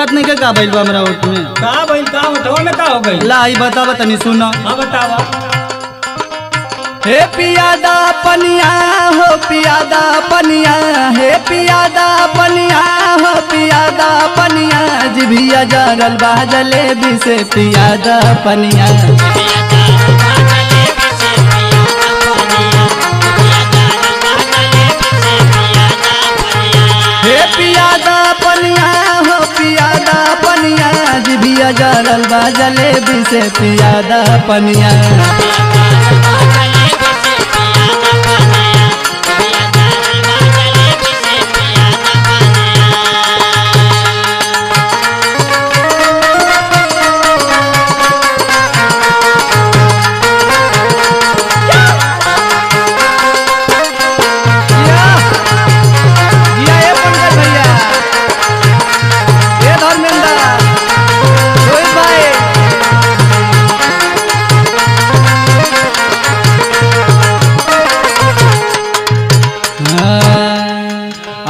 दिखात नहीं का भइल बा हमरा ओठ में का भइल का ओठवा में का हो गई ला ई बतावा तनी सुन। हां बतावा। हे पियादा पनिया हो पियादा पनिया हे पियादा पनिया हो पियादा पनिया जिभिया जरल बा जलेबी से पियादा पनिया हे पियादा पनिया हो पियादा पनिया जिभिया जरल बा जलेबी से पियादा पनिया।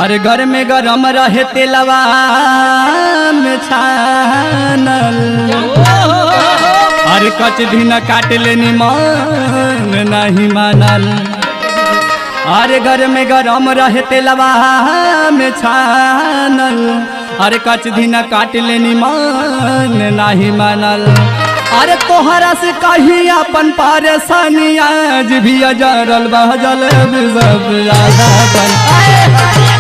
अरे घर में गरम रहे तेलवा में छानल अरे कच दिन काट लेनी मन नहीं मानल अरे घर में गरम रहे तेलवा में छानल अरे कच दिन काट लेनी मन नहीं मानल अरे तोहरा से कहीं अपन परेशानी आज भी जरल बहजल सब ज्यादा बन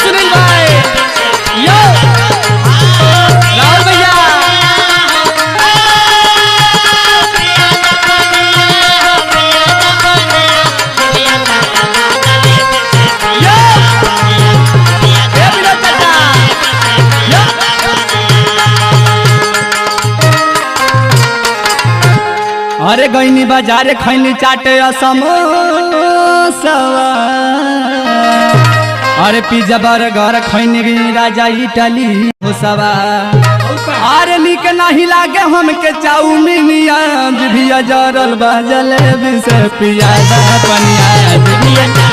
सुनील भाई यो राहुल भैया अरे गईनी बाजार खैनी चाटे समोसा अरे पिज्जा बर्गर खैनी राजा इटली सवा अरे निक नहीं लागे हमके चाउमीन आज भी जरल बा जलेबी से पियादा पनिया।